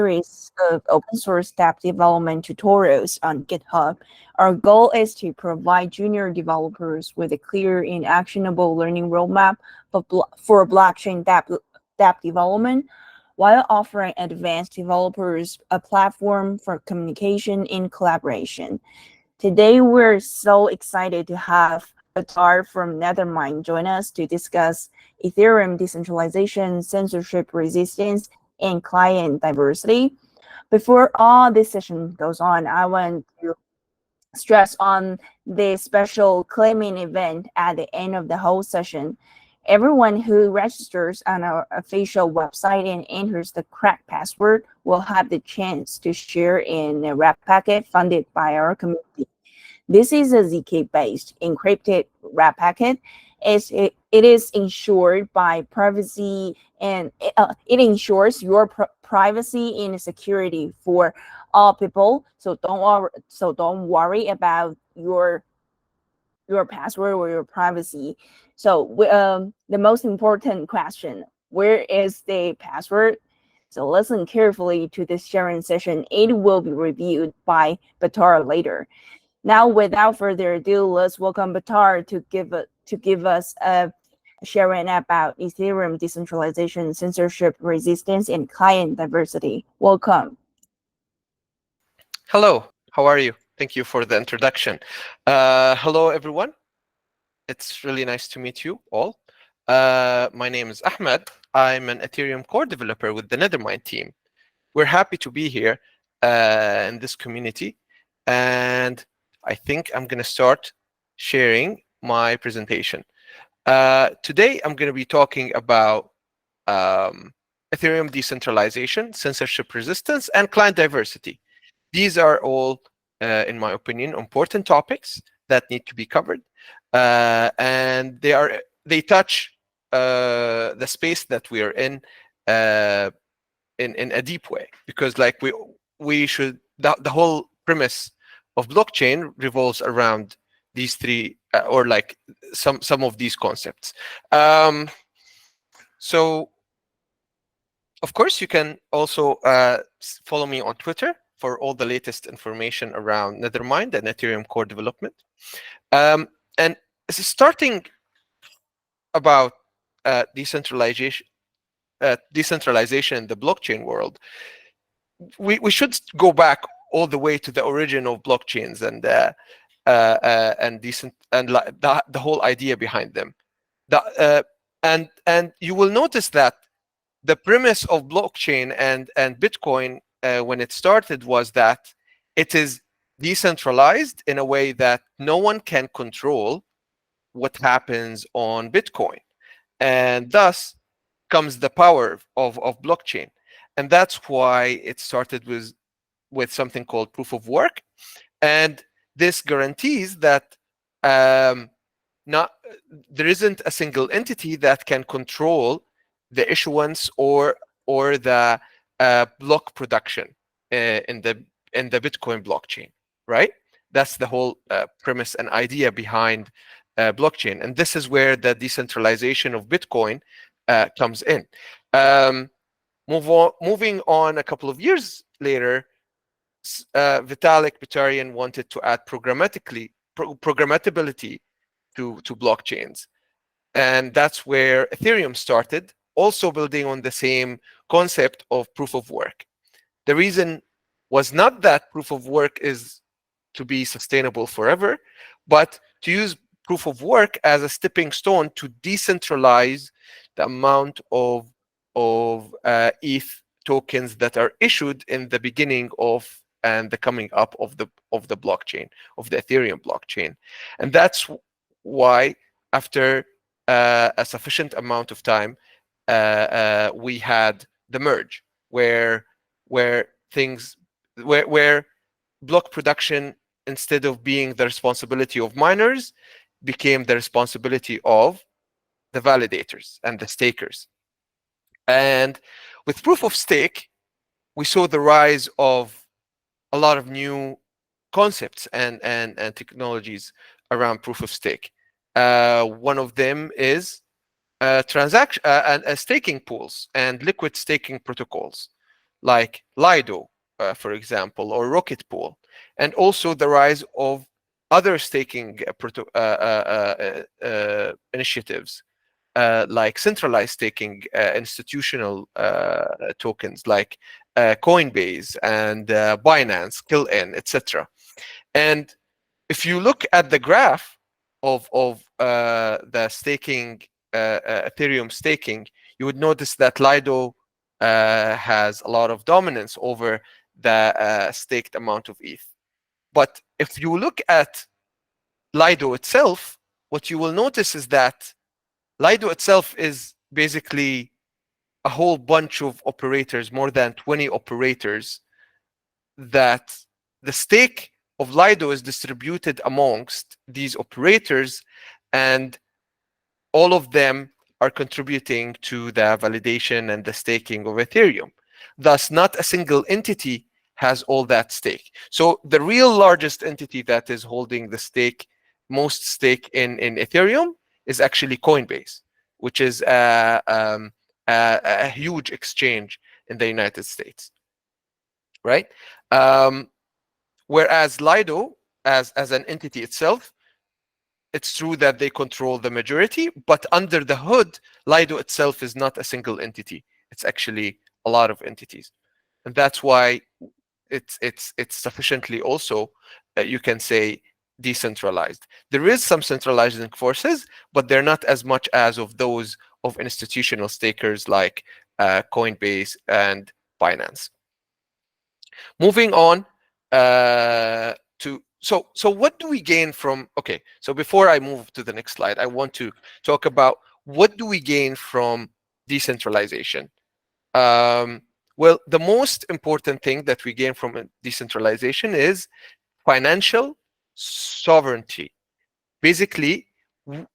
series of open source Dapp development tutorials on GitHub. Our goal is to provide junior developers with a clear and actionable learning roadmap for blockchain Dapp development, while offering advanced developers a platform for communication and collaboration. Today, we're so excited to have Bitar from Nethermind join us to discuss Ethereum decentralization, censorship resistance, and client diversity. Before all this session goes on, I want to stress on the special claiming event at the end of the whole session. Everyone who registers on our official website and enters the correct password will have the chance to share in a wrap packet funded by our community. This is a ZK-based encrypted wrap packet. It is insured by privacy, and it ensures your privacy and security for all people. So don't worry about your password or your privacy. So the most important question: where is the password? So listen carefully to this sharing session. It will be reviewed by Bitar later. Now, without further ado, let's welcome Bitar to give us a sharing about Ethereum decentralization, censorship resistance, and client diversity. Welcome. Hello, how are you? Thank you for the introduction. Hello, everyone. It's really nice to meet you all. My name is Ahmad. I'm an Ethereum core developer with the Nethermind team. We're happy to be here in this community, and I think I'm going to start sharing my presentation. Today, I'm going to be talking about Ethereum decentralization, censorship resistance, and client diversity. These are all, in my opinion, important topics that need to be covered, and they touch the space that we are in a deep way, because like we should the whole premise of blockchain revolves around these three or like some of these concepts. So of course you can also follow me on Twitter for all the latest information around Nethermind and Ethereum core development. And starting about decentralization in the blockchain world, we should go back all the way to the origin of blockchains and the whole idea behind them. And you will notice that the premise of blockchain and Bitcoin when it started was that it is decentralized in a way that no one can control what happens on Bitcoin, and thus comes the power of blockchain. And that's why it started with something called proof of work, and this guarantees that there isn't a single entity that can control the issuance or the block production in the Bitcoin blockchain, right? That's the whole premise and idea behind blockchain, and this is where the decentralization of Bitcoin comes in. Moving on a couple of years later, Vitalik Buterin wanted to add programmability to blockchains, and that's where Ethereum started, also building on the same concept of proof of work. The reason was not that proof of work is to be sustainable forever, but to use proof of work as a stepping stone to decentralize the amount of ETH tokens that are issued in the beginning of and the coming up of the blockchain, of the Ethereum blockchain. And that's why after a sufficient amount of time, we had the merge, where block production, instead of being the responsibility of miners, became the responsibility of the validators and the stakers. And with proof of stake, we saw the rise of a lot of new concepts and technologies around proof of stake. One of them is staking pools and liquid staking protocols. like Lido, for example, or Rocket Pool, and also the rise of other staking initiatives, like centralized staking institutional tokens like Coinbase and Binance, Kill-In, etc. And if you look at the graph of the staking, Ethereum staking, you would notice that Lido has a lot of dominance over the staked amount of ETH. But if you look at Lido itself, what you will notice is that Lido itself is basically a whole bunch of operators, more than 20 operators, that the stake of Lido is distributed amongst these operators, and all of them are contributing to the validation and the staking of Ethereum. Thus, not a single entity has all that stake. So the real largest entity that is holding the stake, most stake in Ethereum, is actually Coinbase, which is a huge exchange in the United States, right? Whereas Lido, as an entity itself, it's true that they control the majority, but under the hood, Lido itself is not a single entity. It's actually a lot of entities, and that's why it's sufficiently also, you can say, decentralized. There is some centralizing forces, but they're not as much as of those of institutional stakers like Coinbase and Binance. Moving on to so what do we gain from, okay, so before I move to the next slide, I want to talk about what do we gain from decentralization. Well, the most important thing that we gain from decentralization is financial sovereignty. Basically, the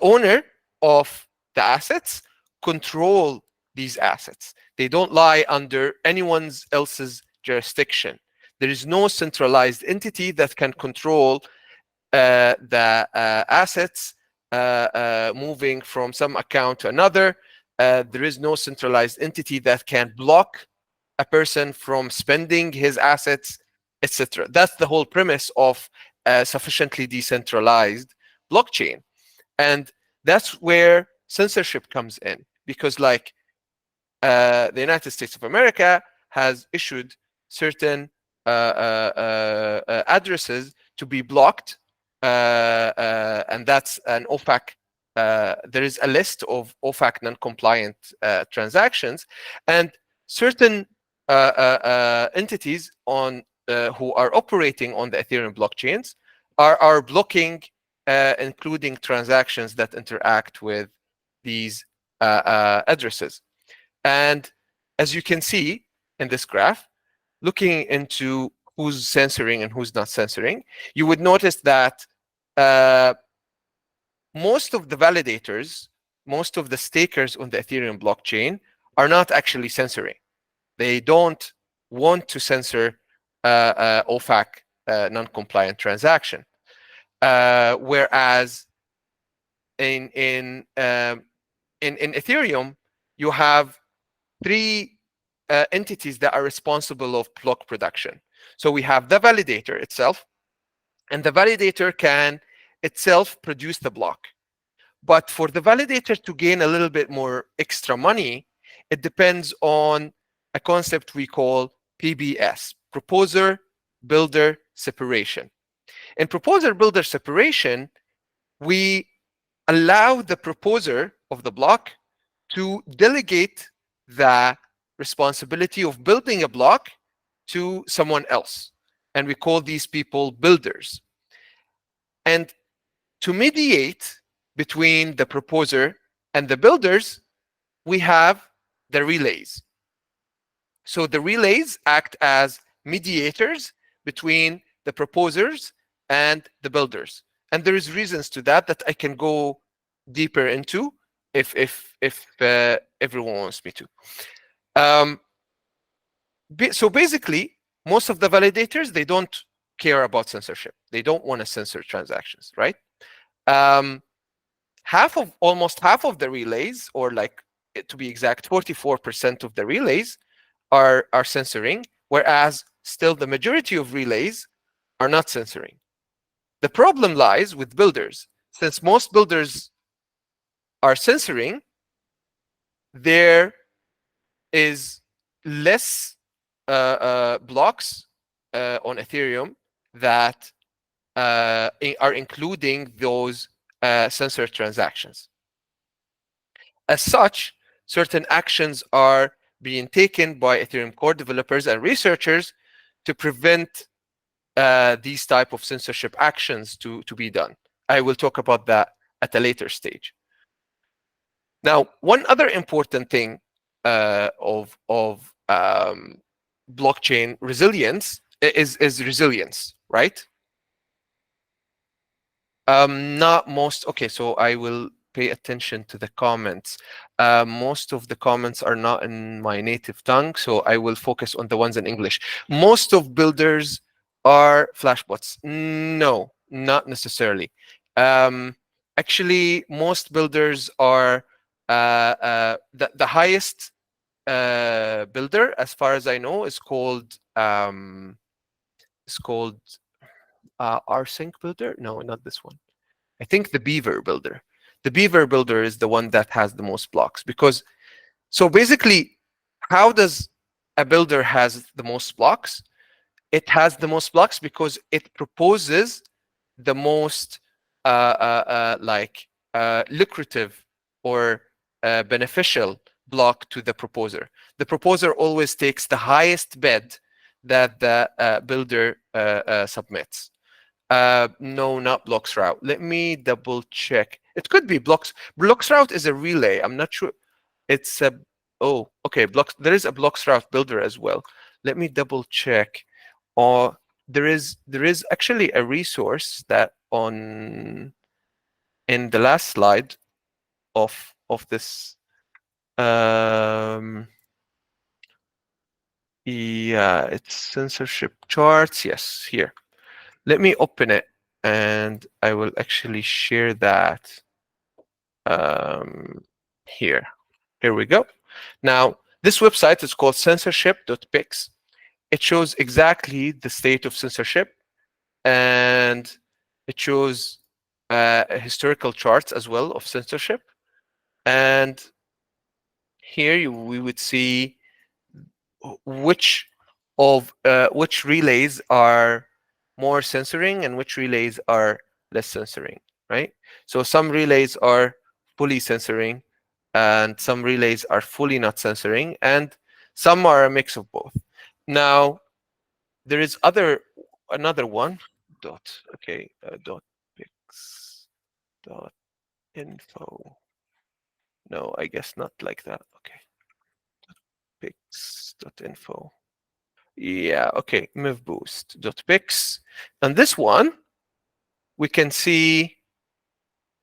owner of the assets control these assets. They don't lie under anyone else's jurisdiction. There is no centralized entity that can control the assets moving from some account to another. There is no centralized entity that can block a person from spending his assets, etc. That's the whole premise of a sufficiently decentralized blockchain. And that's where censorship comes in, because like the United States of America has issued certain addresses to be blocked, and that's an OFAC. There is a list of OFAC non-compliant transactions, and certain entities on who are operating on the Ethereum blockchains are blocking, including transactions that interact with these addresses. And as you can see in this graph, looking into who's censoring and who's not censoring, you would notice that most of the validators, most of the stakers on the Ethereum blockchain are not actually censoring. They don't want to censor OFAC non-compliant transaction. Whereas in Ethereum, you have three entities that are responsible of block production. So we have the validator itself, and the validator can itself produce the block. But for the validator to gain a little bit more extra money, it depends on a concept we call PBS, proposer builder separation. In proposer builder separation, we allow the proposer of the block to delegate the responsibility of building a block to someone else. And we call these people builders. And to mediate between the proposer and the builders, we have the relays. So the relays act as mediators between the proposers and the builders. And there is reasons to that that I can go deeper into if everyone wants me to. So basically, most of the validators, they don't care about censorship. They don't want to censor transactions, right? Almost half of the relays, or like to be exact, 44% of the relays are censoring, whereas still the majority of relays are not censoring. The problem lies with builders. Since most builders are censoring, there is less blocks on Ethereum that are including those censored transactions. As such, certain actions are being taken by Ethereum core developers and researchers to prevent these type of censorship actions to be done. I will talk about that at a later stage. Now, one other important thing of blockchain resilience is resilience, right? Not most. Okay, so I will pay attention to the comments. Most of the comments are not in my native tongue, so I will focus on the ones in English. Most of builders are flashbots. No, not necessarily. Actually, most builders are the highest builder, as far as I know, is called rsync builder. No, not this one. I think the Beaver builder. The Beaver builder is the one that has the most blocks, because so basically, how does a builder has the most blocks? It has the most blocks because it proposes the most lucrative or beneficial block to the proposer. The proposer always takes the highest bid that the builder submits. No, not blocks route. Let me double check. It could be blocks. Blocks route is a relay. I'm not sure. It's a okay. Blocks. There is a blocks route builder as well. Let me double check. Or there is actually a resource that in the last slide of this. Yeah, it's censorship charts. Yes, here. Let me open it, and I will actually share that here. Here we go. Now, this website is called censorship.pix. It shows exactly the state of censorship, and it shows historical charts as well of censorship. And here we would see which relays are more censoring and which relays are less censoring, right? So some relays are fully censoring, and some relays are fully not censoring, and some are a mix of both. Now, there is another one dot pix dot info. No, I guess not like that. Okay, pix dot info. Yeah, okay, mivboost.pix. And this one, we can see,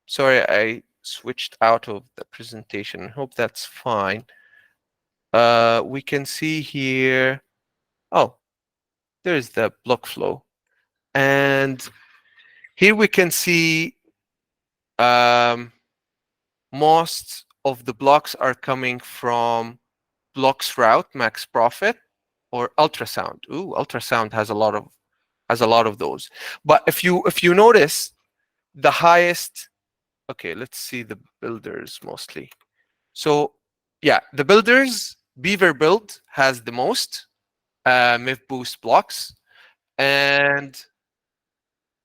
sorry, I switched out of the presentation. I hope that's fine. We can see here, oh, there's the block flow. And here we can see most of the blocks are coming from blocks route, max profit, or ultrasound. Ooh, ultrasound has a lot of those. But if you notice, the highest, okay, let's see the builders mostly. So yeah, the builders, Beaver build has the most mivboost blocks, and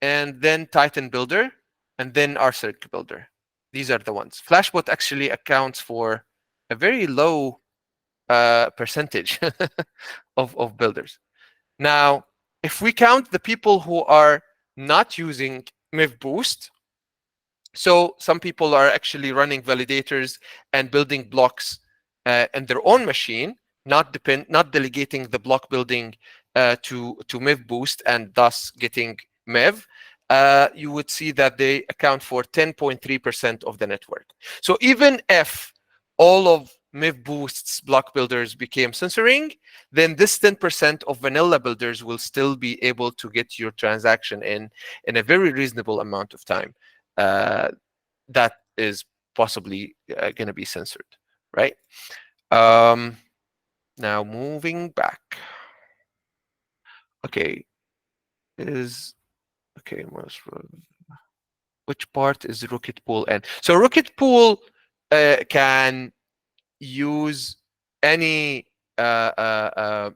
then Titan builder, and then rsync builder. These are the ones. Flashbot actually accounts for a very low percentage of builders. Now, if we count the people who are not using mivboost, so some people are actually running validators and building blocks in their own machine, not delegating the block building to mivboost and thus getting Mev, you would see that they account for 10.3% of the network. So even if all of mivboost's block builders became censoring, then this 10% of vanilla builders will still be able to get your transaction in a very reasonable amount of time. That is possibly going to be censored. right? Now moving back. Okay, which part is Rocket Pool in? So Rocket Pool can use any MIF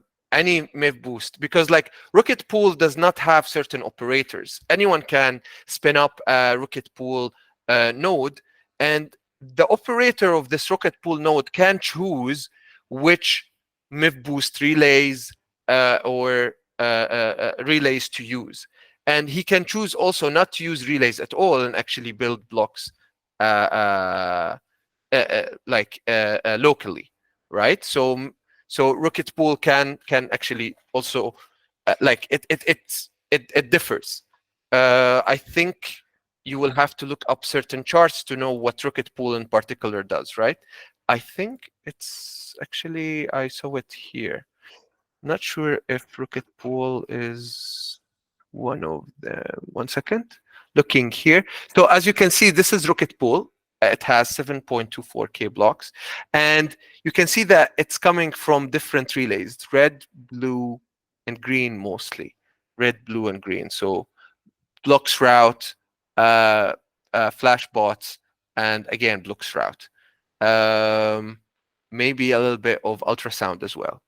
boost, because like Rocket Pool does not have certain operators. Anyone can spin up a Rocket Pool node, and the operator of this Rocket Pool node can choose which MIF boost relays or relays to use. And he can choose also not to use relays at all and actually build blocks locally, right? So Rocket Pool can actually also it differs. I think you will have to look up certain charts to know what Rocket Pool in particular does, right? I think it's actually, I saw it here. Not sure if Rocket Pool is one of them. 1 second. Looking here. So as you can see, this is Rocket Pool. It has 7.24K blocks. And you can see that it's coming from different relays, red, blue, and green mostly. Red, blue, and green. So blocks route, flash bots, and again, blocks route. Maybe a little bit of ultrasound as well,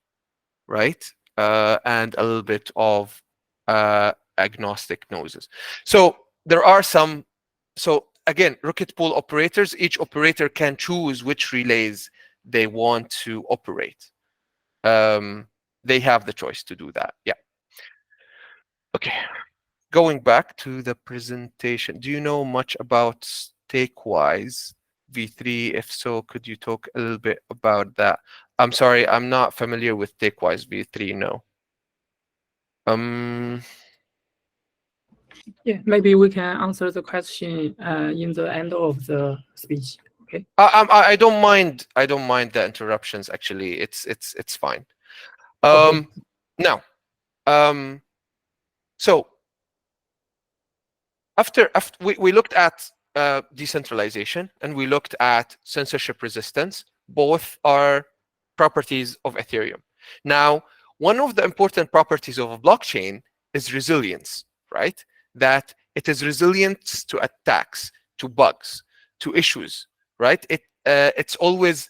right? And a little bit of agnostic noises. So there are some, so again, Rocket Pool operators, each operator can choose which relays they want to operate. They have the choice to do that. Yeah. Okay. Going back to the presentation, do you know much about Stakewise V3? If so, could you talk a little bit about that? I'm sorry, I'm not familiar with Stakewise V3, no. Yeah, maybe we can answer the question in the end of the speech. Okay. I don't mind. I don't mind the interruptions. Actually, it's fine. Okay. Now, so after we looked at decentralization and we looked at censorship resistance. Both are properties of Ethereum. Now, one of the important properties of a blockchain is resilience, right? That it is resilient to attacks, to bugs, to issues, right? It's always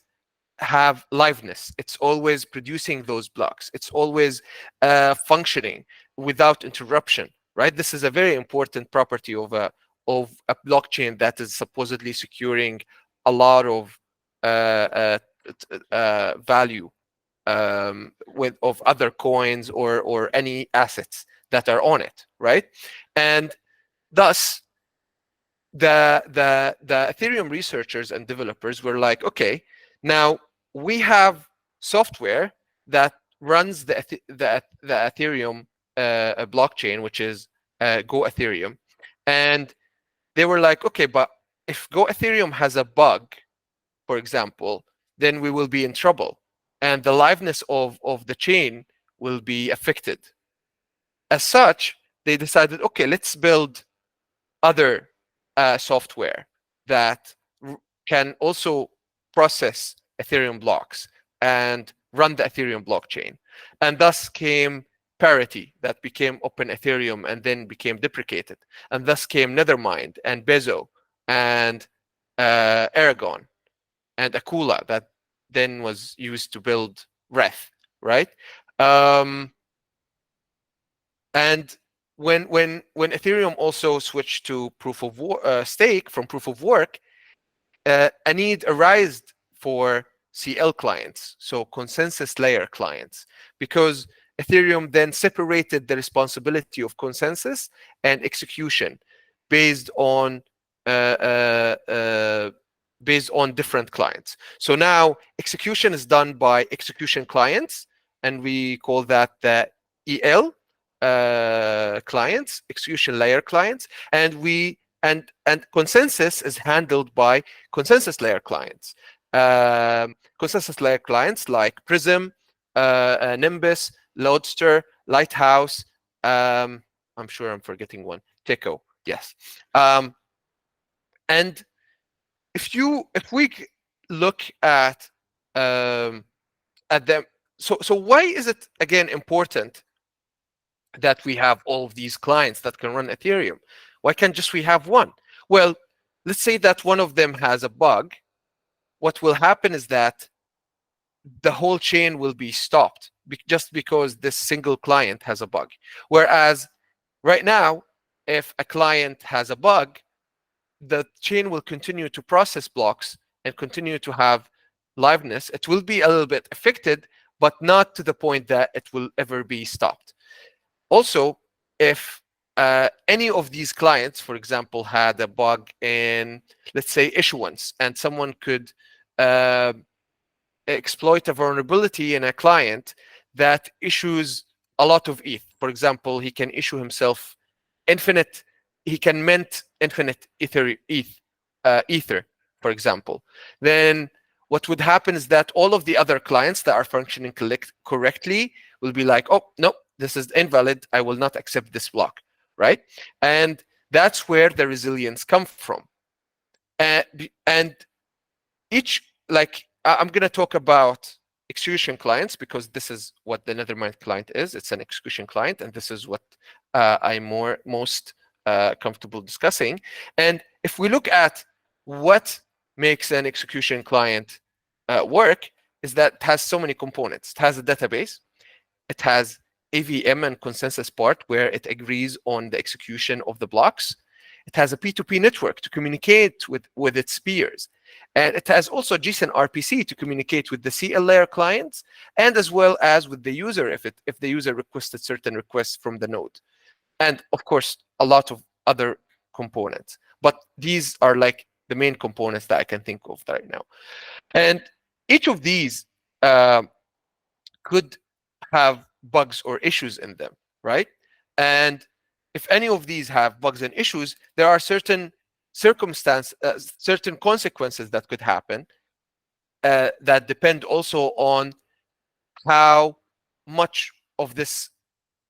have liveness. It's always producing those blocks. It's always functioning without interruption, right? This is a very important property of a blockchain that is supposedly securing a lot of value of other coins or any assets that are on it, right? And thus, the Ethereum researchers and developers were like, okay, now we have software that runs the Ethereum blockchain, which is Go Ethereum, and they were like, okay, but if Go Ethereum has a bug, for example, then we will be in trouble, and the liveness of the chain will be affected. As such, they decided, okay, let's build other software that can also process Ethereum blocks and run the Ethereum blockchain. And thus came Parity, that became Open Ethereum and then became deprecated. And thus came Nethermind and Bezo and Aragon and Akula, that then was used to build Reth, right? And when Ethereum also switched to proof of stake from proof of work, a need arose for CL clients, so consensus layer clients, because Ethereum then separated the responsibility of consensus and execution based on different clients. So now execution is done by execution clients, and we call that the EL clients, execution layer clients, and consensus is handled by consensus layer clients. Consensus layer clients like Prism, Nimbus, Lodester, Lighthouse. I'm sure I'm forgetting one. Teco, yes. And if we look at at them. So why is it again important that we have all of these clients that can run Ethereum? Why can't just we have one? Well, let's say that one of them has a bug. What will happen is that the whole chain will be stopped just because this single client has a bug. Whereas right now, if a client has a bug, the chain will continue to process blocks and continue to have liveness. It will be a little bit affected, but not to the point that it will ever be stopped. Also, if any of these clients, for example, had a bug in, let's say, issuance, and someone could exploit a vulnerability in a client that issues a lot of ETH. For example, he can issue himself infinite, he can mint infinite Ether, for example. Then what would happen is that all of the other clients that are functioning correctly will be like, oh, no, this is invalid. I will not accept this block, right? And that's where the resilience comes from. And each, like, I'm going to talk about execution clients because this is what the Nethermind client is. It's an execution client, and this is what I'm most comfortable discussing. And if we look at what makes an execution client work, is that it has so many components. It has a database. It has AVM and consensus part where it agrees on the execution of the blocks. It has a P2P network to communicate with its peers. And it has also JSON RPC to communicate with the CL layer clients, and as well as with the user if the user requested certain requests from the node. And of course, a lot of other components. But these are like the main components that I can think of right now. And each of these could have bugs or issues in them, right? And if any of these have bugs and issues, there are certain certain consequences that could happen that depend also on how much of this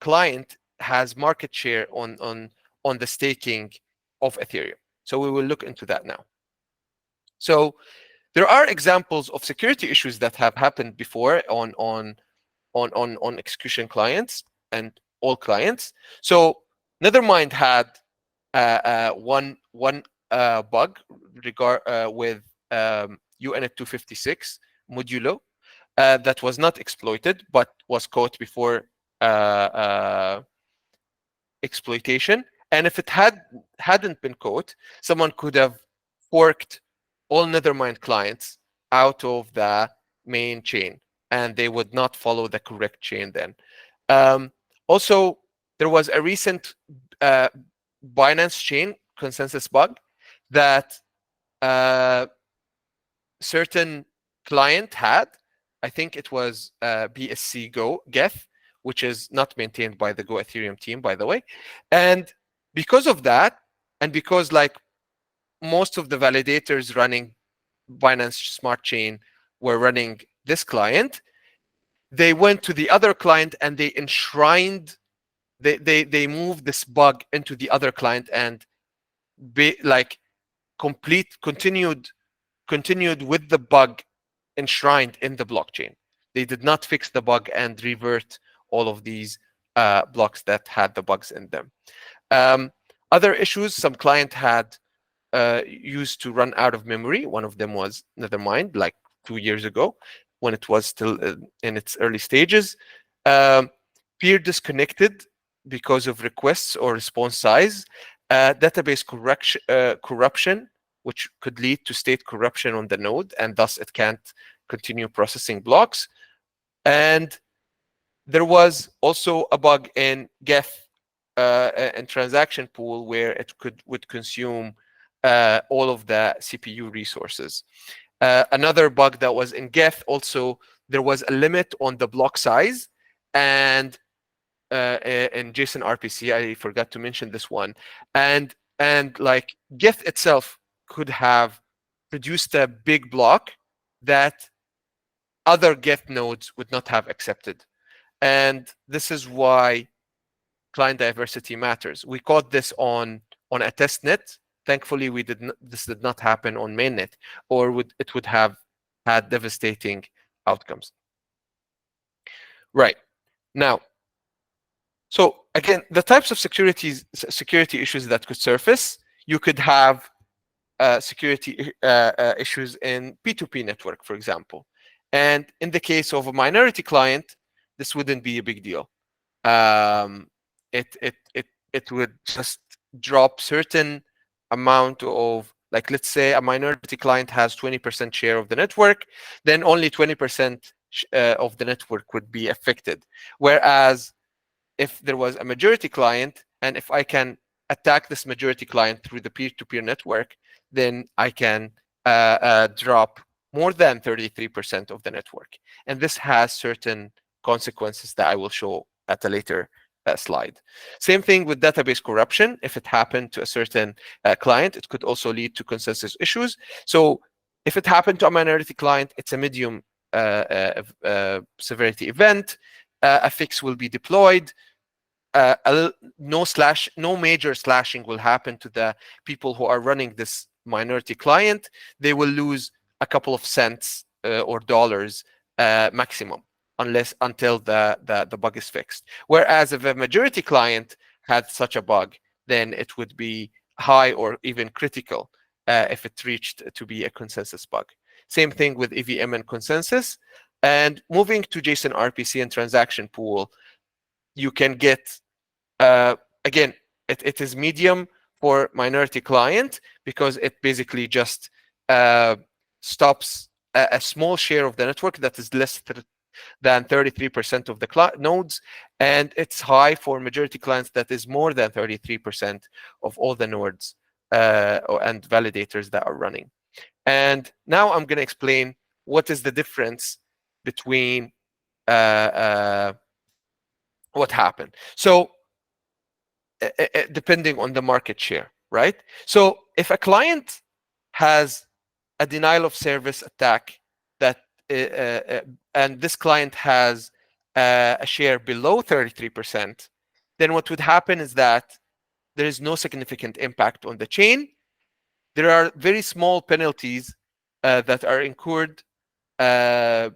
client has market share on the staking of Ethereum. So we will look into that now. So there are examples of security issues that have happened before on execution clients and all clients. So Nethermind had one bug with UNet 256 modulo that was not exploited but was caught before exploitation. And if it hadn't been caught, someone could have forked all Nethermind clients out of the main chain, and they would not follow the correct chain then. Also, there was a recent Binance chain consensus bug that certain client had. I think it was BSC Geth, which is not maintained by the Go Ethereum team, by the way. And because of that, and because like most of the validators running Binance Smart Chain were running this client, they went to the other client and they enshrined, they moved this bug into the other client and continued with the bug enshrined in the blockchain. They did not fix the bug and revert all of these blocks that had the bugs in them. Other issues, some client had used to run out of memory. One of them was Nethermind, like 2 years ago, when it was still in its early stages. Peer disconnected because of requests or response size. Database corruption, which could lead to state corruption on the node, and thus it can't continue processing blocks. And there was also a bug in Geth and transaction pool where it would consume all of the CPU resources. Another bug that was in Geth also, there was a limit on the block size, and in JSON RPC, I forgot to mention this one, and like Geth itself could have produced a big block that other Geth nodes would not have accepted. And this is why client diversity matters. We caught this on a test net. Thankfully, this did not happen on mainnet, or it would have had devastating outcomes. Right. Now, so again, the types of security issues that could surface, you could have security issues in P2P network, for example. And in the case of a minority client, this wouldn't be a big deal. It would just drop certain amount of, like, let's say a minority client has 20% share of the network, then only 20% of the network would be affected. Whereas if there was a majority client, and if I can attack this majority client through the peer-to-peer network, then I can drop more than 33% of the network. And this has certain consequences that I will show at a later slide. Same thing with database corruption. If it happened to a certain client, it could also lead to consensus issues. So if it happened to a minority client, it's a medium severity event. A fix will be deployed. No major slashing will happen to the people who are running this minority client. They will lose a couple of cents or dollars maximum, until the bug is fixed. Whereas if a majority client had such a bug, then it would be high or even critical if it reached to be a consensus bug. Same thing with EVM and consensus. And moving to JSON RPC and transaction pool, you can get, again, it is medium for minority client because it basically just stops a small share of the network that is less than 33% of the nodes, and it's high for majority clients that is more than 33% of all the nodes and validators that are running. And now I'm going to explain what is the difference between what happened. So depending on the market share, right? So if a client has a denial of service attack that and this client has a share below 33%, then what would happen is that there is no significant impact on the chain. There are very small penalties that are incurred to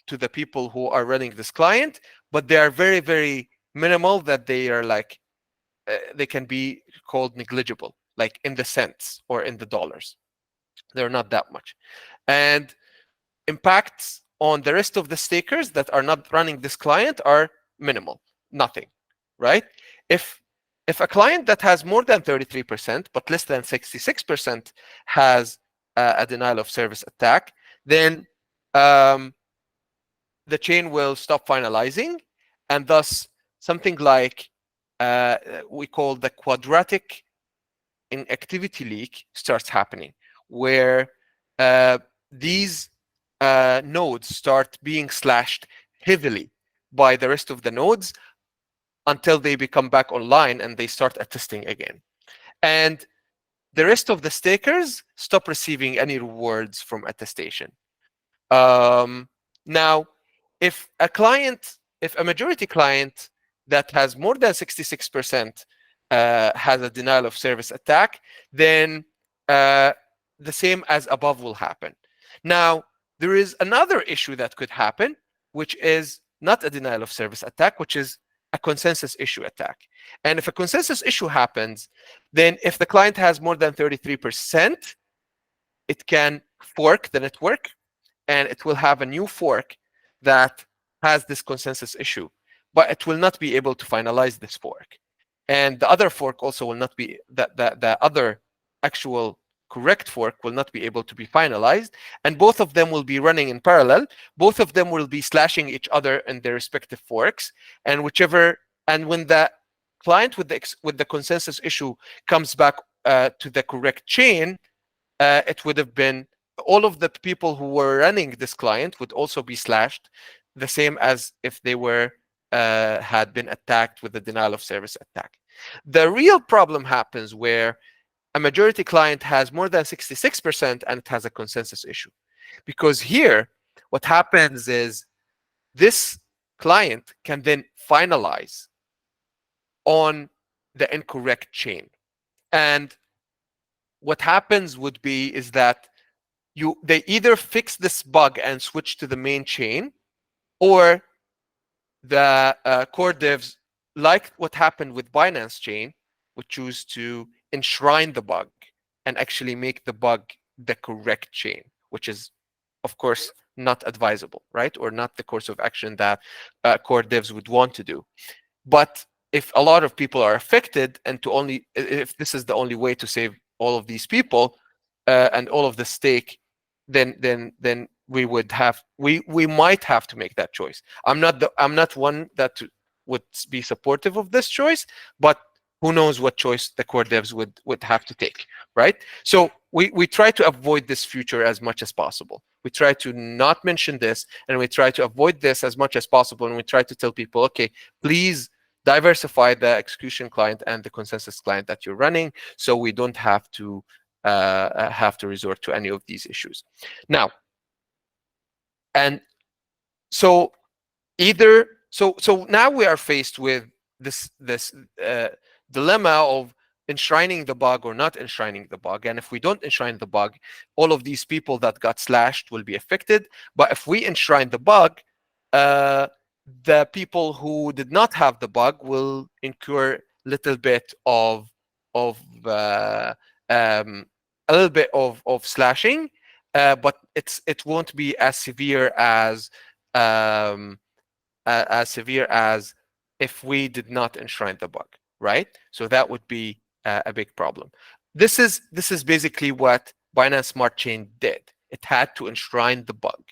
the people who are running this client, but they are very, very minimal, that they are like, they can be called negligible, like in the cents or in the dollars. They're not that much. And impacts on the rest of the stakers that are not running this client are minimal, nothing, right? If a client that has more than 33% but less than 66% has a denial of service attack, then the chain will stop finalizing, and thus something like we call the quadratic inactivity leak starts happening, where these nodes start being slashed heavily by the rest of the nodes until they become back online and they start attesting again. And the rest of the stakers stop receiving any rewards from attestation. Now, if a majority client that has more than 66% has a denial of service attack, then the same as above will happen. Now, there is another issue that could happen, which is not a denial of service attack, which is a consensus issue attack. And if a consensus issue happens, then if the client has more than 33%, it can fork the network, and it will have a new fork that has this consensus issue, but it will not be able to finalize this fork. And the other fork also will not be, the other actual correct fork will not be able to be finalized, and both of them will be running in parallel. Both of them will be slashing each other in their respective forks, and when the client with the consensus issue comes back to the correct chain, it would have been, all of the people who were running this client would also be slashed, the same as if they were had been attacked with a denial of service attack. The real problem happens where a majority client has more than 66% and it has a consensus issue. Because here, what happens is this client can then finalize on the incorrect chain. And what happens would be is that they either fix this bug and switch to the main chain, or the core devs, like what happened with Binance Chain, would choose to enshrine the bug and actually make the bug the correct chain, which is, of course, not advisable, right? Or not the course of action that core devs would want to do. But if a lot of people are affected, and if this is the only way to save all of these people and all of the stake, then we might have to make that choice. I'm not one that would be supportive of this choice, but who knows what choice the core devs would have to take, right? So we try to avoid this future as much as possible. We try to not mention this, and we try to avoid this as much as possible, and we try to tell people, okay, please diversify the execution client and the consensus client that you're running, so we don't have to resort to any of these issues. Now, and so now we are faced with this dilemma of enshrining the bug or not enshrining the bug. And if we don't enshrine the bug, all of these people that got slashed will be affected. But if we enshrine the bug, the people who did not have the bug will incur a little bit of slashing, but it won't be as severe as if we did not enshrine the bug, right? So that would be a big problem. This is basically what Binance Smart Chain did. It had to enshrine the bug,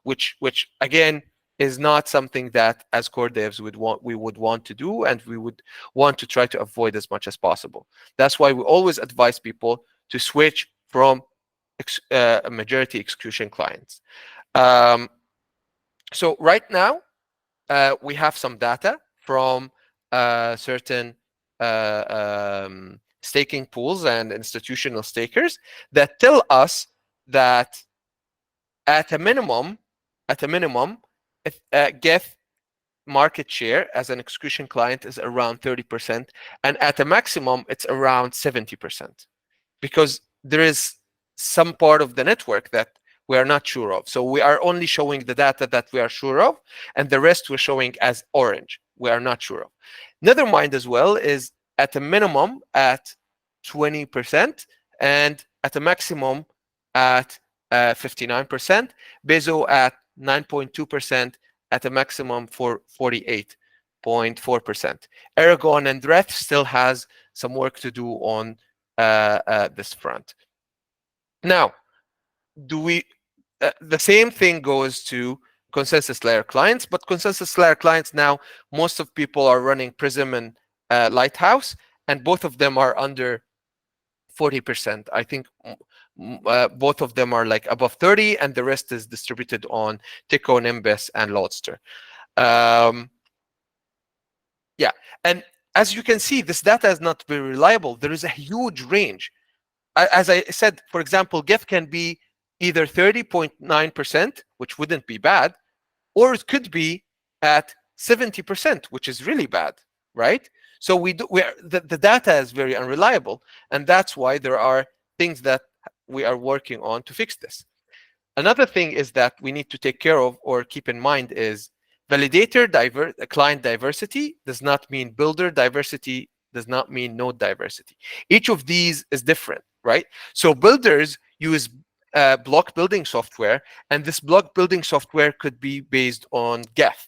which again is not something that as core devs we would want to do, and we would want to try to avoid as much as possible. That's why we always advise people to switch from majority execution clients. So right now we have some data from certain staking pools and institutional stakers that tell us that at a minimum, Geth market share as an execution client is around 30%, and at a maximum it's around 70%, because there is some part of the network that we are not sure of. So we are only showing the data that we are sure of, and the rest we're showing as orange. We are not sure of. Nethermind as well is at a minimum at 20%, and at a maximum at 59%. Bezo at 9.2%, at a maximum for 48.4%. Aragon and Dreth still has some work to do on this front. Now, the same thing goes to consensus layer clients, but consensus layer clients now, most of people are running Prism and Lighthouse, and both of them are under 40%. I think both of them are like above 30, and the rest is distributed on Tico, Nimbus, and Lodster. Yeah, and as you can see, this data is not very reliable. There is a huge range. As I said, for example, Geth can be either 30.9%, which wouldn't be bad, or it could be at 70%, which is really bad, right? So the data is very unreliable, and that's why there are things that we are working on to fix this. Another thing is that we need to take care of or keep in mind is validator client diversity does not mean builder diversity, does not mean node diversity. Each of these is different, right? So builders use block building software, and this block building software could be based on Geth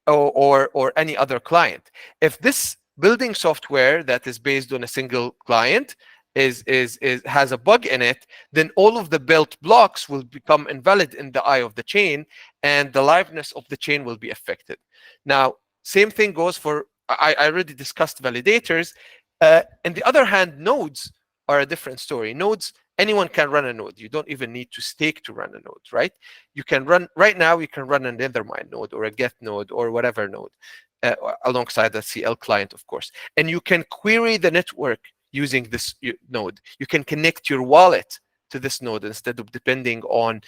or any other client. If this building software that is based on a single client has a bug in it, then all of the built blocks will become invalid in the eye of the chain, and the liveness of the chain will be affected. Now, same thing goes for, I already discussed validators. On the other hand, nodes are a different story. Nodes, anyone can run a node. You don't even need to stake to run a node, right? You can run, right now, you can run a Nethermind node or a Geth node or whatever node alongside the CL client, of course. And you can query the network using this node. You can connect your wallet to this node instead of depending on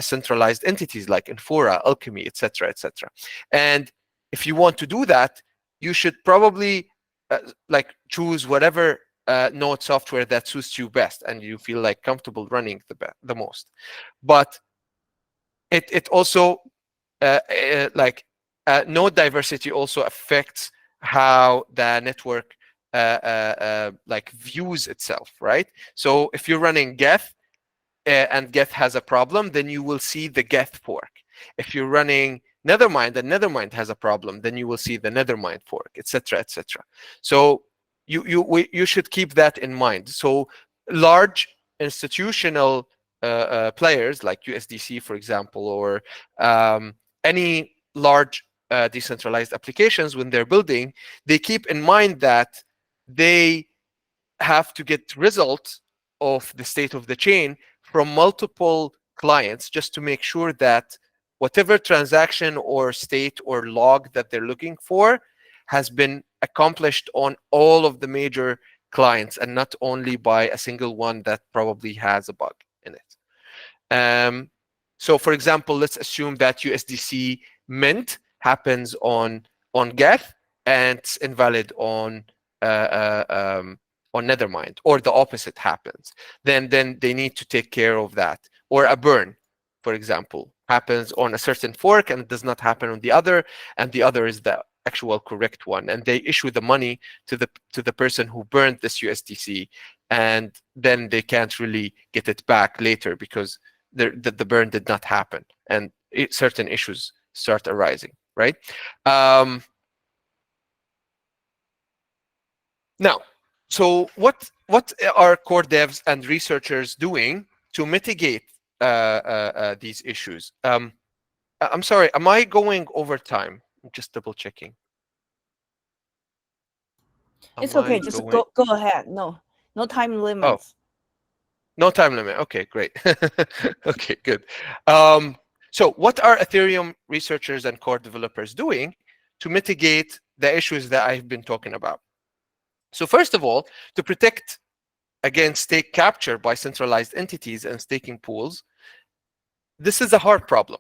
centralized entities like Infura, Alchemy, etc., etc. And if you want to do that, you should probably like choose whatever node software that suits you best and you feel like comfortable running the most. But it also node diversity also affects how the network like views itself, right? So if you're running Geth and Geth has a problem, then you will see the Geth fork. If you're running Nethermind and Nethermind has a problem, then you will see the Nethermind fork, etc., etc. So you should keep that in mind. So large institutional players like USDC, for example, or any large decentralized applications, when they're building, they keep in mind that they have to get results of the state of the chain from multiple clients just to make sure that whatever transaction or state or log that they're looking for has been accomplished on all of the major clients and not only by a single one that probably has a bug in it. So for example, let's assume that USDC mint happens on Geth and it's invalid on Nethermind, or the opposite happens. Then they need to take care of that. Or a burn, for example, happens on a certain fork and it does not happen on the other, and the other is the actual correct one, and they issue the money to the person who burned this USDC, and then they can't really get it back later because the burn did not happen, and certain issues start arising, right? Now, so what are core devs and researchers doing to mitigate these issues? I'm sorry, am I going over time? I'm just double checking. It's okay. Just go ahead. No time limits. Oh, no time limit. Okay, great. Okay, good. So what are Ethereum researchers and core developers doing to mitigate the issues that I've been talking about? So first of all, to protect against stake capture by centralized entities and staking pools, this is a hard problem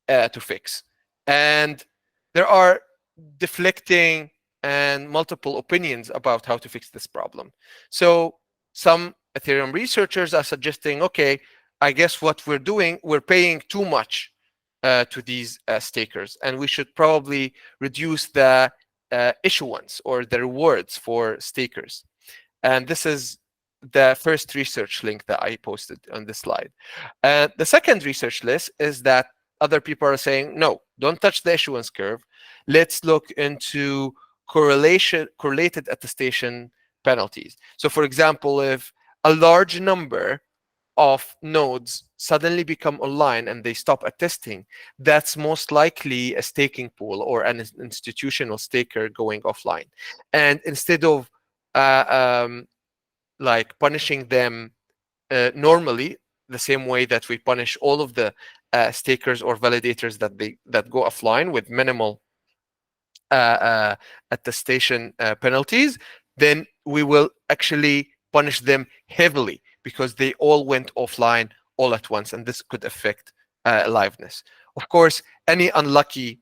to fix. And there are deflecting and multiple opinions about how to fix this problem. So some Ethereum researchers are suggesting, okay, I guess what we're doing, we're paying too much to these stakers, and we should probably reduce the issuance or the rewards for stakers. And this is the first research link that I posted on this slide. The second research list is that other people are saying, no, don't touch the issuance curve. Let's look into correlated attestation penalties. So for example, if a large number of nodes suddenly become online and they stop attesting, that's most likely a staking pool or an institutional staker going offline. And instead of like punishing them normally, the same way that we punish all of the stakers or validators that go offline with minimal attestation penalties, then we will actually punish them heavily because they all went offline all at once, and this could affect liveness. Of course, any unlucky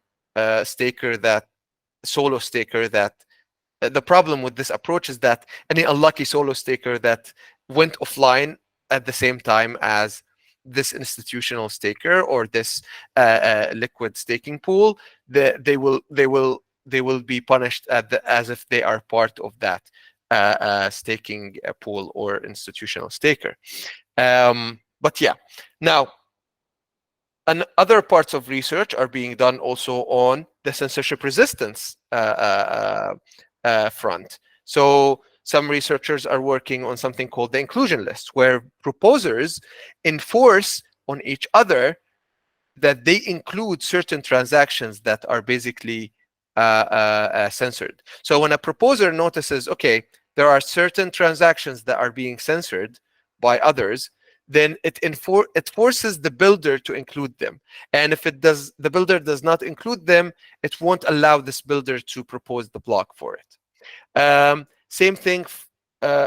staker, that solo staker, that the problem with this approach is that any unlucky solo staker that went offline at the same time as this institutional staker or this liquid staking pool, they will be punished as if they are part of that staking pool or institutional staker. But yeah, now, and other parts of research are being done also on the censorship resistance front. So some researchers are working on something called the inclusion list, where proposers enforce on each other that they include certain transactions that are basically censored. So when a proposer notices, okay, there are certain transactions that are being censored by others, then it forces the builder to include them. And if the builder does not include them, it won't allow this builder to propose the block for it. Same thing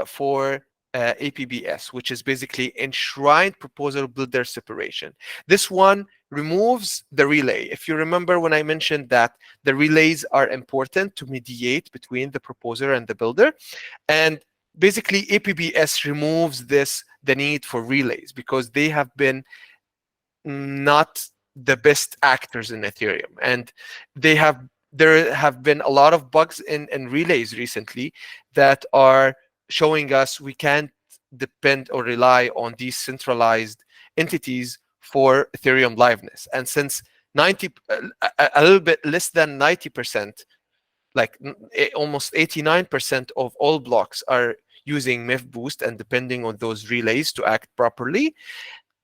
for APBS, which is basically enshrined proposal builder separation. This one removes the relay. If you remember when I mentioned that the relays are important to mediate between the proposer and the builder, and basically APBS removes the need for relays, because they have been not the best actors in Ethereum, and there have been a lot of bugs in relays recently that are showing us we can't depend or rely on these centralized entities for Ethereum liveness. And since a little bit less than 90%, like almost 89% of all blocks are using MEF boost and depending on those relays to act properly,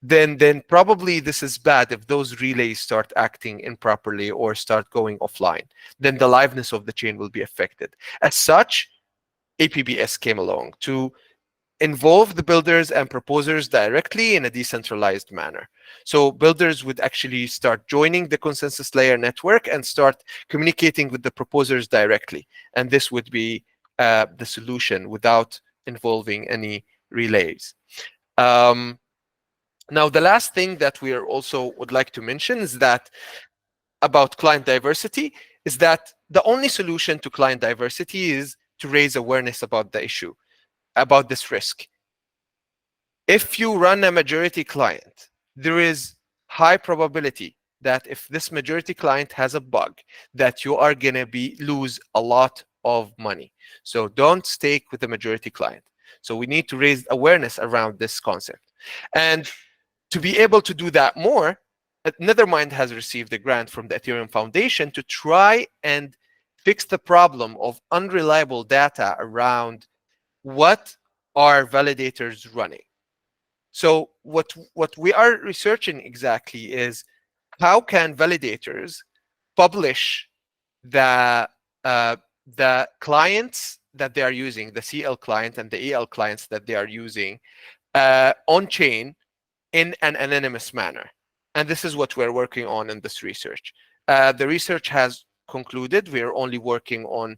then probably this is bad. If those relays start acting improperly or start going offline, then the liveness of the chain will be affected. As such, APBS came along to involve the builders and proposers directly in a decentralized manner. So builders would actually start joining the consensus layer network and start communicating with the proposers directly. And this would be the solution without involving any relays. Now, the last thing that we also would like to mention is that about client diversity is that the only solution to client diversity is to raise awareness about the issue, about this risk. If you run a majority client, there is high probability that if this majority client has a bug, that you are going to lose a lot of money. So don't stake with the majority client. So we need to raise awareness around this concept. And to be able to do that more, Nethermind has received a grant from the Ethereum Foundation to try and fix the problem of unreliable data around what are validators running. So what we are researching exactly is how can validators publish the clients that they are using, the CL client and the EL clients that they are using on chain in an anonymous manner. And this is what we're working on in this research. The research has concluded. We're only working on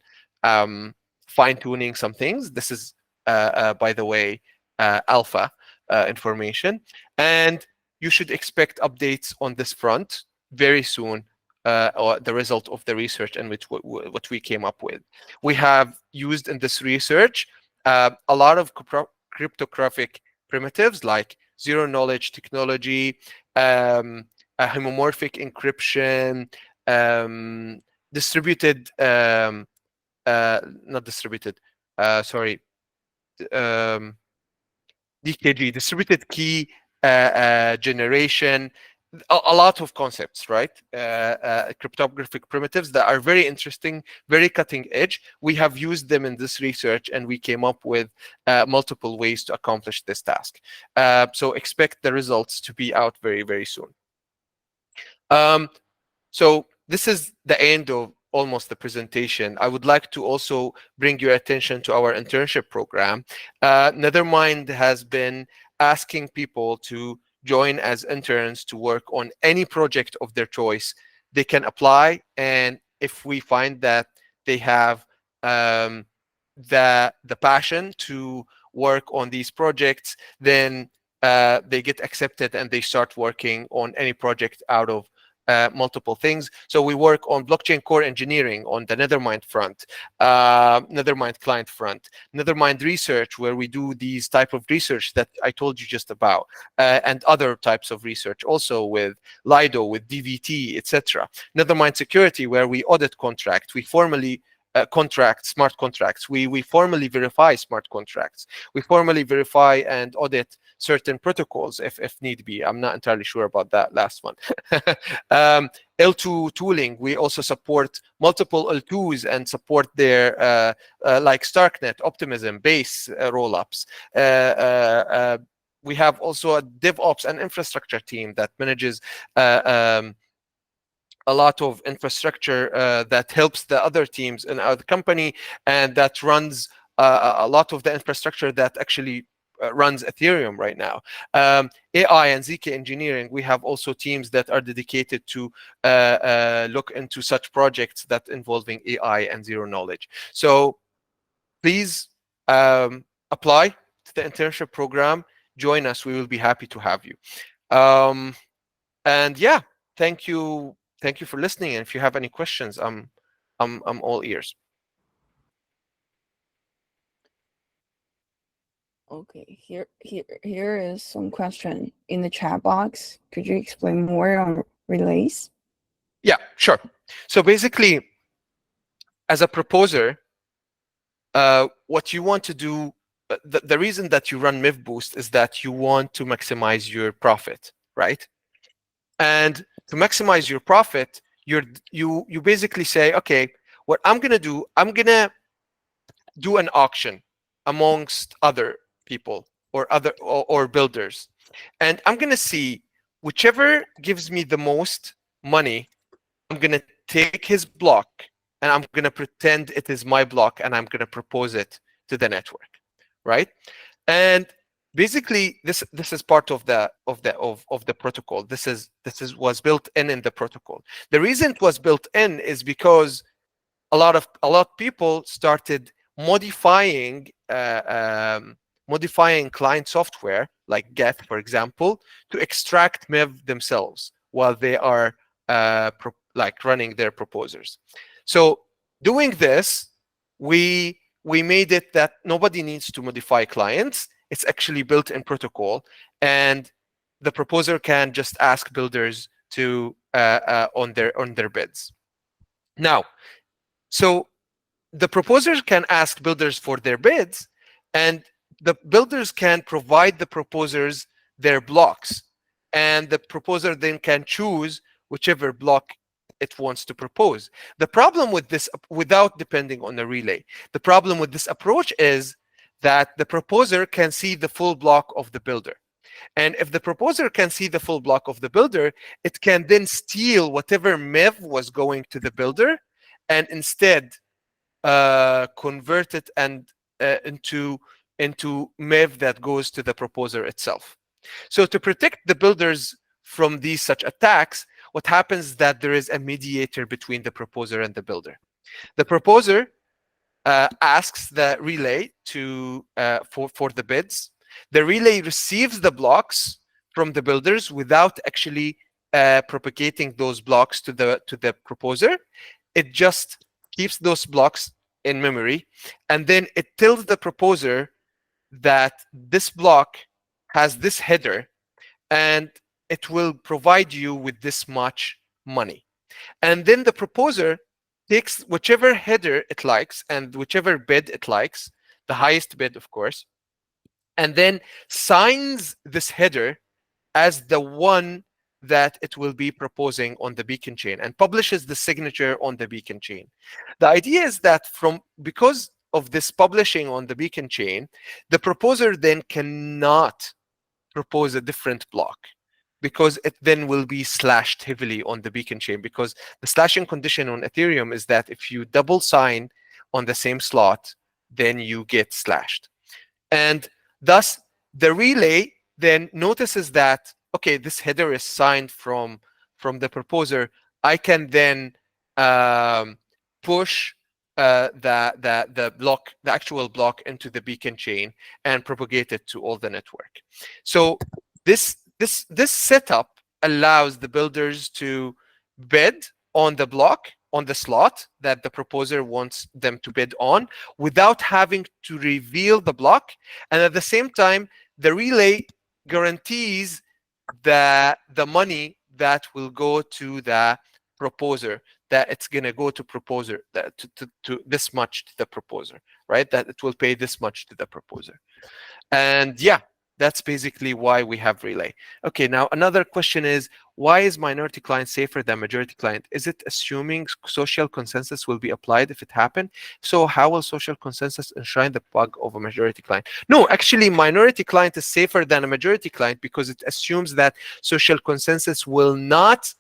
fine-tuning some things. This is, by the way, alpha information. And you should expect updates on this front very soon, or the result of the research and what we came up with. We have used in this research a lot of cryptographic primitives like zero-knowledge technology, a homomorphic encryption, distributed, not distributed, sorry, DKG, distributed key generation, a lot of concepts, right? Cryptographic primitives that are very interesting, very cutting edge. We have used them in this research, and we came up with multiple ways to accomplish this task. So expect the results to be out very, very soon. So this is the end of almost the presentation. I would like to also bring your attention to our internship program. Nethermind has been asking people to join as interns to work on any project of their choice. They can apply, and if we find that they have the passion to work on these projects, then they get accepted and they start working on any project out of multiple things. So we work on blockchain core engineering on the Nethermind front, Nethermind client front, Nethermind research, where we do these type of research that I told you just about, and other types of research also with Lido, with DVT, etc. Nethermind security, where we audit contract, we formally smart contracts. We formally verify smart contracts. We formally verify and audit certain protocols if need be. I'm not entirely sure about that last one. L2 tooling, we also support multiple L2s and support their like Starknet, Optimism, Base rollups. We have also a DevOps and infrastructure team that manages a lot of infrastructure that helps the other teams in our company, and that runs a lot of the infrastructure that actually runs Ethereum right now. AI and ZK engineering, we have also teams that are dedicated to look into such projects that involving AI and zero knowledge. So please apply to the internship program. Join us. We will be happy to have you. And yeah, thank you for listening. And if you have any questions, I'm all ears. Okay, here is some question in the chat box. Could you explain more on relays? Yeah, sure. So basically, as a proposer, what you want to do, the reason that you run MIF Boost is that you want to maximize your profit, right? And to maximize your profit, you basically say, okay, what I'm gonna do, I'm gonna do an auction amongst other people or builders, and I'm gonna see whichever gives me the most money. I'm gonna take his block and I'm gonna pretend it is my block and I'm gonna propose it to the network, right? And basically this is part of the protocol. This was built in the protocol. The reason it was built in is because a lot of people started modifying client software like Get, for example, to extract MEV themselves while they are like running their proposers. So doing this, we made it that nobody needs to modify clients. It's actually built in protocol, and the proposer can just ask builders to on their bids. Now, so the proposers can ask builders for their bids, and the builders can provide the proposers their blocks, and the proposer then can choose whichever block it wants to propose. The problem with this, without depending on a relay, the problem with this approach is that the proposer can see the full block of the builder. And if the proposer can see the full block of the builder, it can then steal whatever MEV was going to the builder and instead convert it and into MEV that goes to the proposer itself. So to protect the builders from these such attacks, what happens is that there is a mediator between the proposer and the builder. The proposer asks the relay to for the bids. The relay receives the blocks from the builders without actually propagating those blocks to the proposer. It just keeps those blocks in memory, and then it tells the proposer that this block has this header, and it will provide you with this much money. And then the proposer takes whichever header it likes and whichever bid it likes, the highest bid, of course, and then signs this header as the one that it will be proposing on the beacon chain and publishes the signature on the beacon chain. The idea is that because of this publishing on the beacon chain, the proposer then cannot propose a different block, because it then will be slashed heavily on the beacon chain, because the slashing condition on Ethereum is that if you double sign on the same slot, then you get slashed. And thus the relay then notices that, okay, this header is signed from the proposer. I can then push the block, the actual block, into the beacon chain and propagate it to all the network. So this setup allows the builders to bid on the block, on the slot that the proposer wants them to bid on, without having to reveal the block. And at the same time, the relay guarantees the money that will go to the proposer, that it's going to go to proposer, that to this much to the proposer, right? That it will pay this much to the proposer. And yeah, that's basically why we have relay. Okay, now another question is, why is minority client safer than majority client? Is it assuming social consensus will be applied if it happened? So how will social consensus enshrine the bug of a majority client? No, actually, minority client is safer than a majority client because it assumes that social consensus will not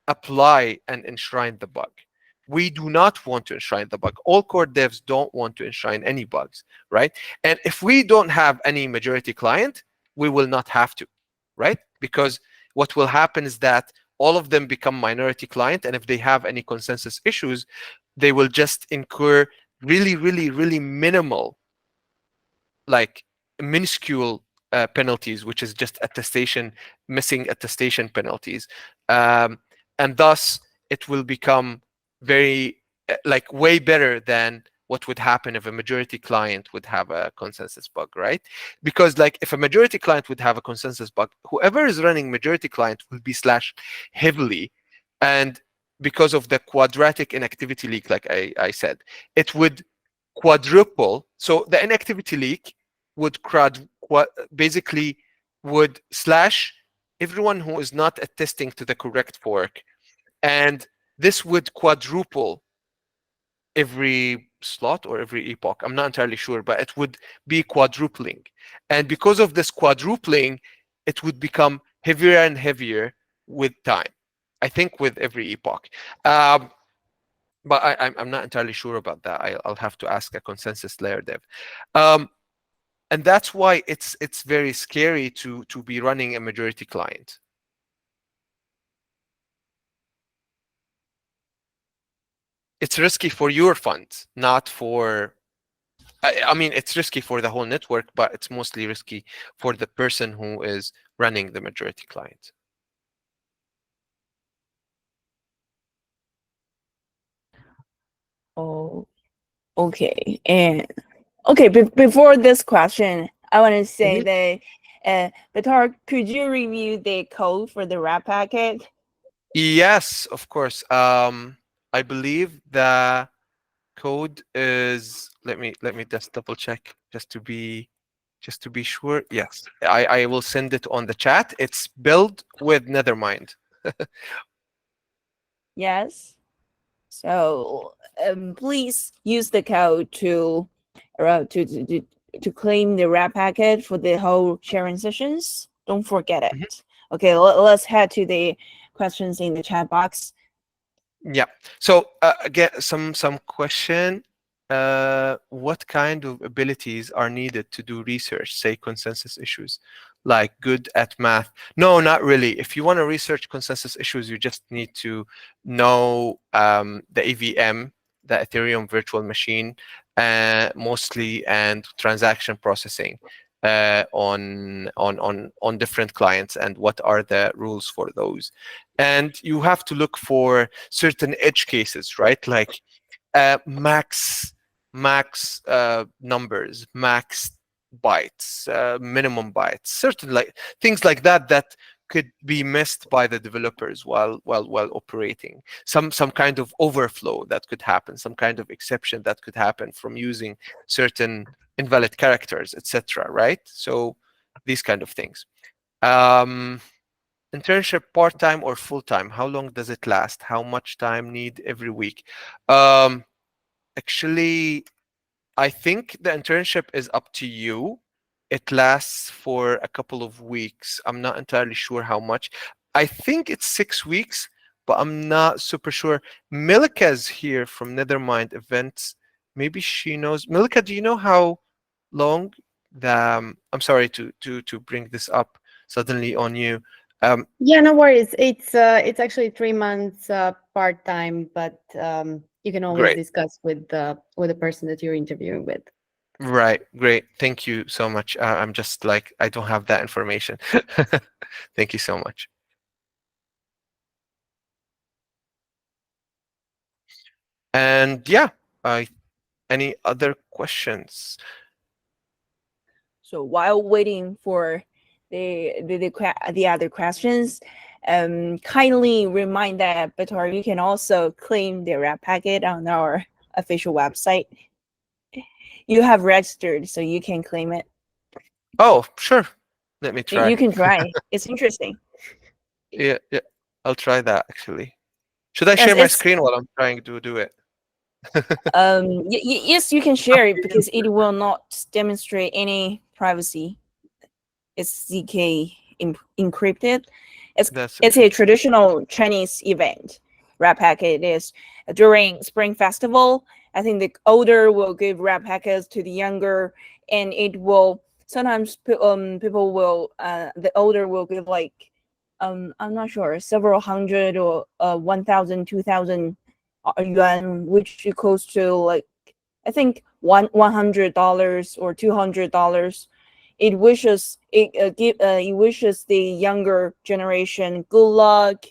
apply and enshrine the bug. We do not want to enshrine the bug. All core devs don't want to enshrine any bugs, right? And if we don't have any majority client, we will not have to, right? Because what will happen is that all of them become minority client, and if they have any consensus issues, they will just incur really, really, really minimal, like minuscule penalties, which is just missing attestation penalties. And thus it will become very, like, way better than what would happen if a majority client would have a consensus bug, right? Because like if a majority client would have a consensus bug, whoever is running majority client will be slashed heavily. And because of the quadratic inactivity leak, like I said, it would quadruple. So the inactivity leak would basically would slash everyone who is not attesting to the correct fork. And this would quadruple every slot or every epoch. I'm not entirely sure, but it would be quadrupling. And because of this quadrupling, it would become heavier and heavier with time, I think with every epoch. But I'm not entirely sure about that. I'll have to ask a consensus layer dev. And that's why it's very scary to be running a majority client. It's risky for your fund, not for, I mean, it's risky for the whole network, but it's mostly risky for the person who is running the majority client. Oh, okay. And okay, before this question, I want to say that, Bitar, could you review the code for the wrap packet? Yes, of course. I believe the code is, let me just double check just to be sure. Yes, I will send it on the chat. It's built with Nethermind. Yes. So please use the code to claim the wrap packet for the whole sharing sessions. Don't forget it. Okay, let's head to the questions in the chat box. Yeah. So again, some question. What kind of abilities are needed to do research, say consensus issues, like good at math? No, not really. If you want to research consensus issues, you just need to know the EVM, the Ethereum virtual machine, mostly, and transaction processing on different clients, and what are the rules for those. And you have to look for certain edge cases, right? Like max numbers, max bytes, minimum bytes, certain like things like that that could be missed by the developers while operating. Some kind of overflow that could happen, some kind of exception that could happen from using certain invalid characters, etc. Right? So these kind of things. Internship part-time or full-time? How long does it last? How much time need every week? Actually, I think the internship is up to you. It lasts for a couple of weeks. I'm not entirely sure how much. I think it's 6 weeks, but I'm not super sure. Milika's here from Nethermind Events. Maybe she knows. Milika, do you know how long the? I'm sorry to bring this up suddenly on you. Yeah, no worries. It's actually 3 months part-time, but you can always Great. discuss with the person that you're interviewing with. Right. Great. Thank you so much. I'm just like, I don't have that information. Thank you so much. And yeah, any other questions? So while waiting for the other questions, kindly remind that Bitar, you can also claim the wrap packet on our official website. You have registered, so you can claim it. Oh, sure. Let me try. You can try. It's interesting. Yeah, I'll try that actually. Should I share my screen while I'm trying to do it? Yes, you can share it because it will not demonstrate any privacy. It's ZK encrypted. It's a traditional Chinese event. Wrap packet is during Spring Festival. I think the older will give wrap packets to the younger, and it will sometimes people will the older will give like I'm not sure, several hundred or 1,000, 2,000 yuan, which equals to like I think $100 or $200. It wishes it wishes the younger generation good luck,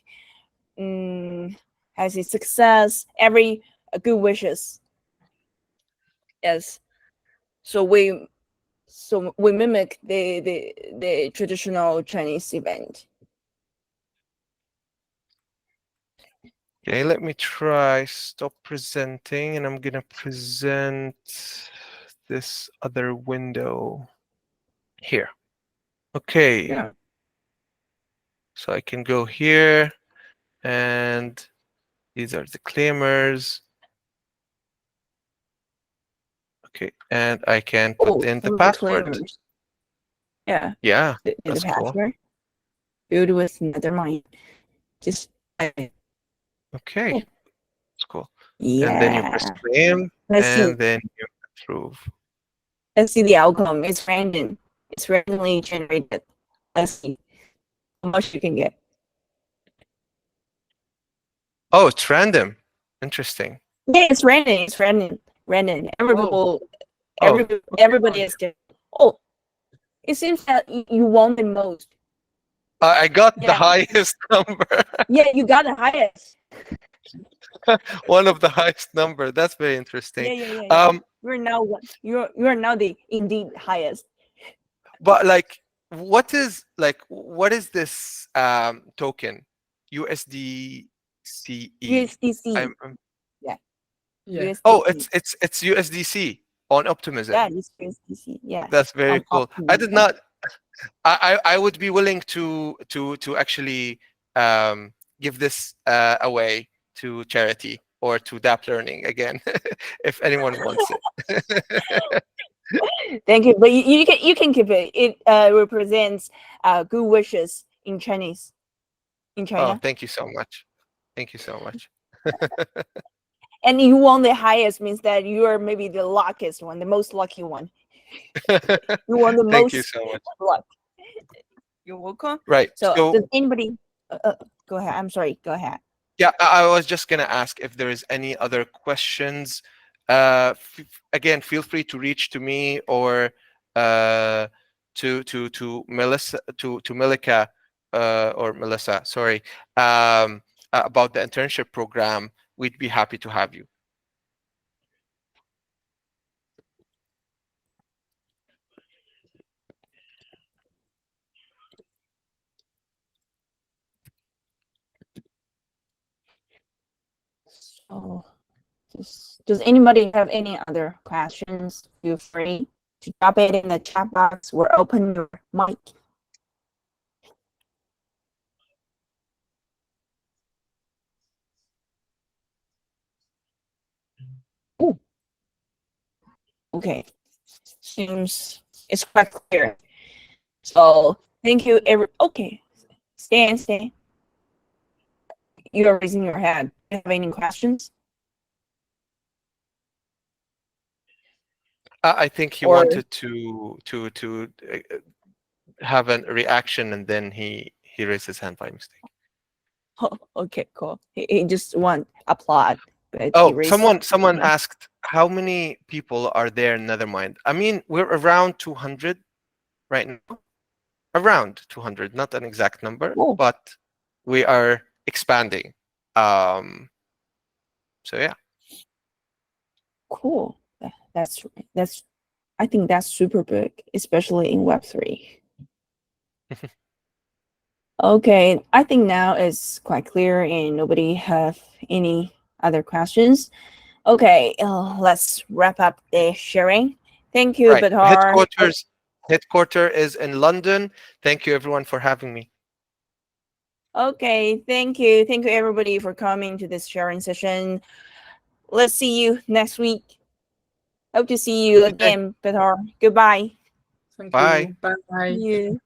has a success, every good wishes. Yes. So we mimic the traditional Chinese event. Okay, let me try stop presenting, and I'm gonna present this other window here. Okay. Yeah. So I can go here, and these are the claimers. Okay, and I can put in the password. Disclaimers. Yeah. Yeah, The that's cool. password. Build with Nethermind. Just Okay, Cool. that's cool. yeah. And then you press claim, Let's see. and then you approve. Let's see the outcome. It's random. It's randomly generated. Let's see how much you can get. Oh, it's random. Interesting. Yeah, it's random. It's random. Random. Oh. Everybody is different. Oh, it seems that you won the most. I got the Yeah. highest number. Yeah, you got the highest. One of the highest number. That's very interesting. Yeah. You're now the indeed highest. But like, what is this token? USDCE. USDC. Yeah. USDC. Oh, it's USDC on Optimism. Yeah, it's USDC. Yeah. That's very On cool. I did Optimism. not. I would be willing to actually give this away to charity or to Dapp Learning again, if anyone wants it. Thank you, but you can keep it. It represents good wishes in Chinese. In China. Oh, thank you so much. Thank you so much. And you won the highest means that you are maybe the luckiest one, the most lucky one. You won the Thank most you so much. luck. You're welcome. Right. So, So does anybody? Go ahead. I'm sorry. Go ahead. yeah, I was just gonna ask if there is any other questions. Again, feel free to reach to me or to Melissa, to Melika or Melissa. Sorry, about the internship program. We'd be happy to have you. So, does anybody have any other questions? Feel free to drop it in the chat box or open your mic. Ooh. Okay. Seems it's quite clear. So thank you, okay. Stay. You are raising your hand. Do you have any questions? I think he wanted to have a reaction, and then he raised his hand by mistake. Oh, okay, cool. He just want applaud. But he Oh, raised someone hand. asked how many people are there in Nethermind. I mean, we're around 200 right now. Around 200, not an exact number, Oh. but we are expanding. So yeah. Cool. That's I think that's super big, especially in Web3. Okay, I think now it's quite clear and nobody have any other questions. Okay, let's wrap up the sharing. Thank you, Right. Bitar. Headquarter is in London. Thank you everyone for having me. Okay, thank you. Thank you everybody for coming to this sharing session. Let's see you next week. Hope to see you again, Bitar. Goodbye. Thank Bye. you. Bye. See you.